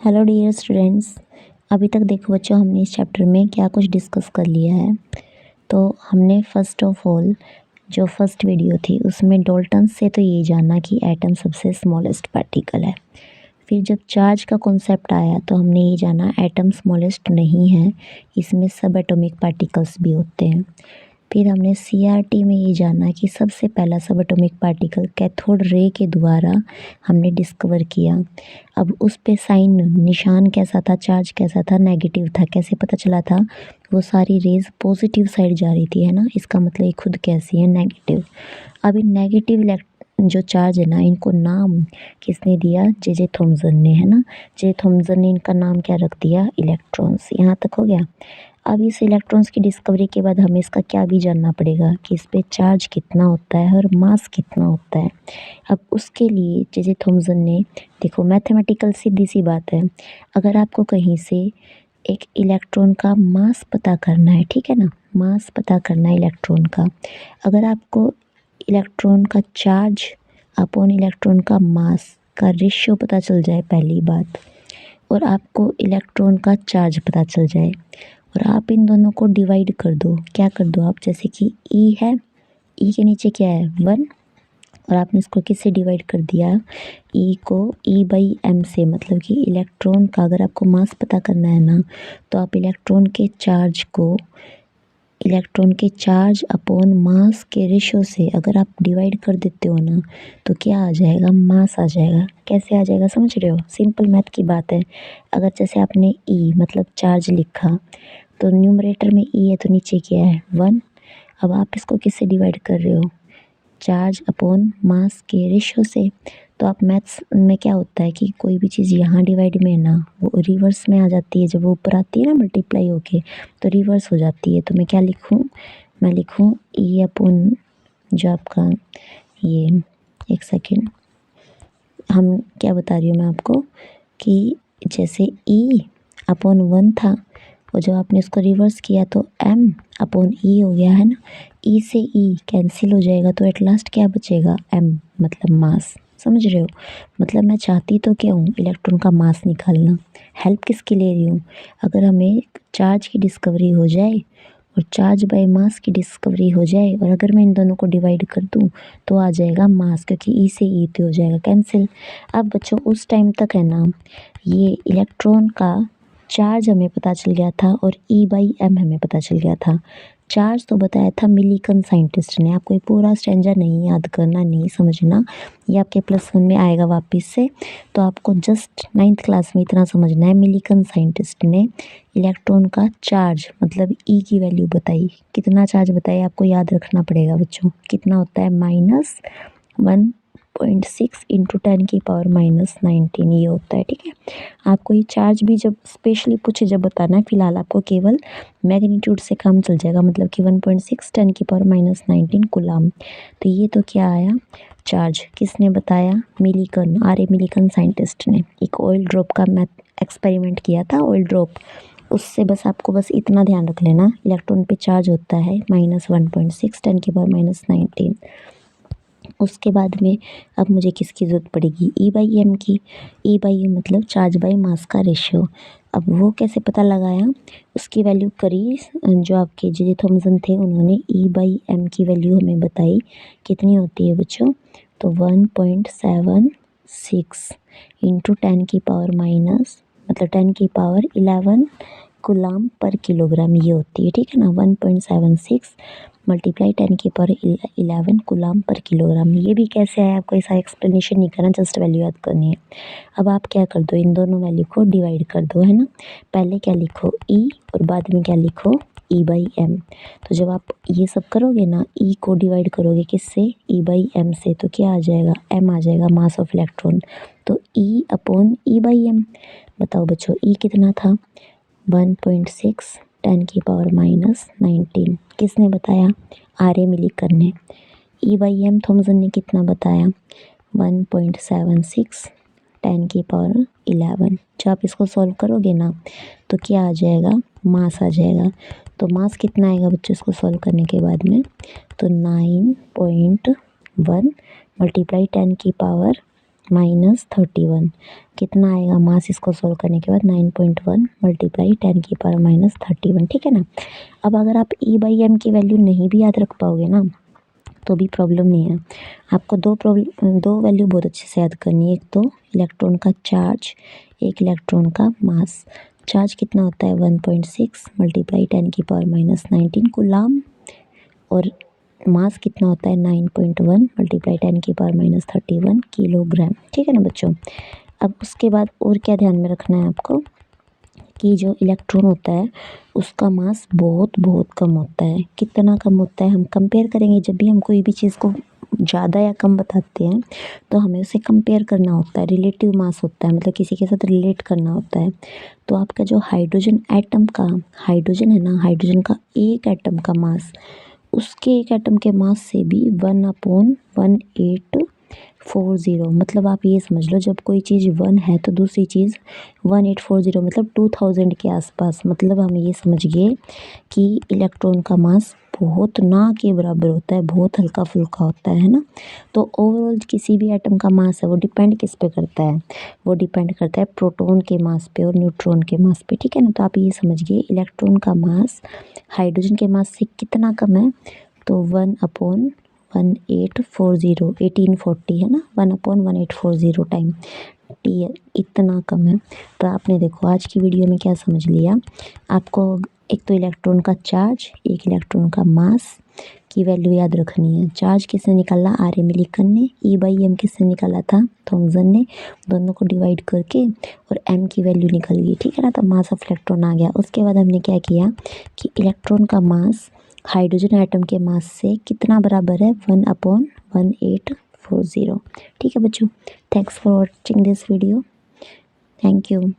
Hello dear students. अभी तक देखो बच्चों, हमने इस चैप्टर में क्या कुछ डिस्कस कर लिया है। तो हमने फर्स्ट ऑफ ऑल जो फर्स्ट वीडियो थी उसमें डाल्टन से तो ये जाना कि एटम सबसे स्मॉलेस्ट पार्टिकल है। फिर जब चार्ज का कॉन्सेप्ट आया तो हमने ये जाना एटम स्मॉलेस्ट नहीं है, इसमें सब एटॉमिक पार्टिकल्स भी होते हैं। फिर हमने सीआरटी में ये जाना कि सबसे पहला सब एटॉमिक पार्टिकल कैथोड रे के द्वारा हमने डिस्कवर किया। अब उस पे साइन निशान कैसा था, चार्ज कैसा था, नेगेटिव था। कैसे पता चला था? वो सारी रेज पॉजिटिव साइड जा रही थी, है ना। इसका मतलब ये खुद कैसी है, नेगेटिव। अब इन नेगेटिव जो चार्ज है ना, इनको नाम किसने दिया? जे थॉमसन ने, है ना। जे थॉमसन ने इनका नाम क्या रख दिया? इलेक्ट्रॉन्स। यहाँ तक हो गया। अब इस इलेक्ट्रॉन्स की डिस्कवरी के बाद हमें इसका क्या भी जानना पड़ेगा कि इस पे चार्ज कितना होता है और मास कितना होता है। अब उसके लिए जे थॉमसन ने, देखो मैथमेटिकल सीधी सी बात है, अगर आपको कहीं से एक इलेक्ट्रॉन का मास पता करना है, ठीक है ना, मास पता करना है इलेक्ट्रॉन का। अगर आपको इलेक्ट्रॉन का चार्ज अपॉन इलेक्ट्रॉन का मास का रेशियो पता चल जाए पहली बात, और आपको इलेक्ट्रॉन का चार्ज पता चल जाए, और आप इन दोनों को डिवाइड कर दो। क्या कर दो आप? जैसे कि ई है, ई के नीचे क्या है? 1, और आपने इसको किससे डिवाइड कर दिया? ई को E/m से। मतलब कि इलेक्ट्रॉन का अगर आपको मास पता करना है ना, तो आप इलेक्ट्रॉन के चार्ज अपॉन मास के रेशो से अगर आप डिवाइड कर देते हो ना, तो क्या आ जाएगा? मास आ जाएगा। कैसे आ जाएगा, समझ रहे हो? सिंपल मैथ की बात है। अगर जैसे आपने ई मतलब चार्ज लिखा, तो न्यूमरेटर में ई है तो नीचे क्या है? 1। अब आप इसको किससे डिवाइड कर रहे हो? चार्ज अपॉन मास के रेशो से। तो आप मैथ्स में क्या होता है कि कोई भी चीज़ यहाँ डिवाइड में है ना, वो रिवर्स में आ जाती है। जब वो ऊपर आती है ना मल्टीप्लाई होके, तो रिवर्स हो जाती है। तो मैं क्या लिखूँ? मैं लिखूँ ई अपॉन जो आपका ये, एक सेकेंड, हम क्या बता रही हूँ मैं आपको कि जैसे ई अपॉन 1 था, और जब आपने इसको रिवर्स किया तो m अपॉन ई हो गया, है ना। ई से ई कैंसिल हो जाएगा, तो एट लास्ट क्या बचेगा? m, मतलब मास। समझ रहे हो? मतलब मैं चाहती तो क्या हूँ? इलेक्ट्रॉन का मास निकालना। हेल्प किसकी ले रही हूँ? अगर हमें चार्ज की डिस्कवरी हो जाए और चार्ज बाय मास की डिस्कवरी हो जाए, और अगर मैं इन दोनों को डिवाइड कर दूँ तो आ जाएगा मास, क्योंकि ई से ई तो हो जाएगा कैंसिल। अब बच्चों उस टाइम तक है ना, ये इलेक्ट्रॉन का चार्ज हमें पता चल गया था और E/m हमें पता चल गया था। चार्ज तो बताया था मिलिकन साइंटिस्ट ने। आपको ये पूरा स्ट्रेंजर नहीं याद करना, नहीं समझना, ये आपके +1 में आएगा वापस से। तो आपको जस्ट 9th क्लास में इतना समझना है, मिलिकन साइंटिस्ट ने इलेक्ट्रॉन का चार्ज मतलब ई की वैल्यू बताई। कितना चार्ज बताया आपको याद रखना पड़ेगा बच्चों। कितना होता है? -1.6 × 10⁻⁻19 ये होता है, ठीक है। आपको ये चार्ज भी जब स्पेशली पूछे जब बताना है। फिलहाल आपको केवल मैग्नीट्यूड से काम चल जाएगा, मतलब कि 1.6 10⁻⁻19 कूलम। तो ये तो क्या आया? चार्ज। किसने बताया? मिलिकन, मिलिकन साइंटिस्ट ने। एक ऑयल ड्रॉप का मैथ एक्सपेरिमेंट किया था, ऑयल ड्रॉप। उससे बस आपको बस इतना ध्यान रख लेना, इलेक्ट्रॉन पे चार्ज होता है -1.6 10⁻⁻19। उसके बाद में अब मुझे किसकी ज़रूरत पड़ेगी? E/m की। E/m मतलब चार्ज बाय मास का रेशियो। अब वो कैसे पता लगाया? उसकी वैल्यू करी, जो आपके जे थॉमसन थे उन्होंने E/m की वैल्यू हमें बताई। कितनी होती है बच्चों? तो 1.76 × 10⁻11 कूलम पर किलोग्राम ये होती है, ठीक है ना। 1.76 मल्टीप्लाई 10⁻11 कूलम पर किलोग्राम। ये भी कैसे आया आपको ऐसा एक्सप्लेनेशन नहीं करना, जस्ट वैल्यू याद करनी है। अब आप क्या कर दो, इन दोनों वैल्यू को डिवाइड कर दो, है ना। पहले क्या लिखो? ई, और बाद में क्या लिखो? E/m। तो जब आप ये सब करोगे ना, ई को डिवाइड करोगे किससे? E/m से, तो क्या आ जाएगा? m आ जाएगा, मास ऑफ इलेक्ट्रॉन। तो E अपॉन E/m। बताओ बच्चों ई कितना था? 1.6 10⁻⁻19। किसने बताया? मिलिकन ने। E/m थॉमसन ने कितना बताया? 1.76 10⁻11। जब आप इसको सॉल्व करोगे ना, तो क्या आ जाएगा? मास आ जाएगा। तो मास कितना आएगा बच्चों इसको सॉल्व करने के बाद में? तो 9.1 मल्टीप्लाई 10⁻ माइनस 31 कितना आएगा मास इसको सोल्व करने के बाद 9.1 मल्टीप्लाई 10⁻31, ठीक है ना। अब अगर आप E/m की वैल्यू नहीं भी याद रख पाओगे ना तो भी प्रॉब्लम नहीं है। आपको दो वैल्यू बहुत अच्छे से याद करनी है। एक तो इलेक्ट्रॉन का चार्ज, एक इलेक्ट्रॉन का मास। चार्ज कितना होता है 1.6 मल्टीप्लाई 10⁻19 कूलाम, और मास कितना होता है 9.1 मल्टीप्लाई 10⁻31 किलोग्राम, ठीक है ना बच्चों। अब उसके बाद और क्या ध्यान में रखना है आपको कि जो इलेक्ट्रॉन होता है उसका मास बहुत बहुत कम होता है। कितना कम होता है हम कंपेयर करेंगे। जब भी हम कोई भी चीज़ को ज़्यादा या कम बताते हैं तो हमें उसे कंपेयर करना होता है, रिलेटिव मास होता है, मतलब किसी के साथ रिलेट करना होता है। तो आपका जो हाइड्रोजन एटम का हाइड्रोजन है ना, हाइड्रोजन का एक एटम का मास उसके एक एटम के मास से भी 1/1840, मतलब आप ये समझ लो जब कोई चीज़ 1 है तो दूसरी चीज़ 1840 मतलब 2000 के आसपास। मतलब हम ये समझ गए कि इलेक्ट्रॉन का मास बहुत ना के बराबर होता है, बहुत हल्का फुल्का होता है ना। तो ओवरऑल किसी भी एटम का मास है वो डिपेंड किस पे करता है, वो डिपेंड करता है प्रोटॉन के मास पे और न्यूट्रॉन के मास पे, ठीक है ना। तो आप ये समझ गए इलेक्ट्रॉन का मास हाइड्रोजन के मास से कितना कम है, तो 1/1840 1840 है ना, 1/1840 टाइम टी है, इतना कम है। तो आपने देखो आज की वीडियो में क्या समझ लिया आपको। एक तो इलेक्ट्रॉन का चार्ज, एक इलेक्ट्रॉन का मास की वैल्यू याद रखनी है। चार्ज किसने निकाला, आर्य मिलिकन ने। E/m किसने निकाला था, थॉमसन ने। दोनों को डिवाइड करके और m की वैल्यू निकल गई, ठीक है ना। तो मास ऑफ इलेक्ट्रॉन आ गया। उसके बाद हमने क्या किया कि इलेक्ट्रॉन का मास हाइड्रोजन एटम के मास से कितना बराबर है, 1/1840, ठीक है बच्चों। Thanks for watching this video, thank you.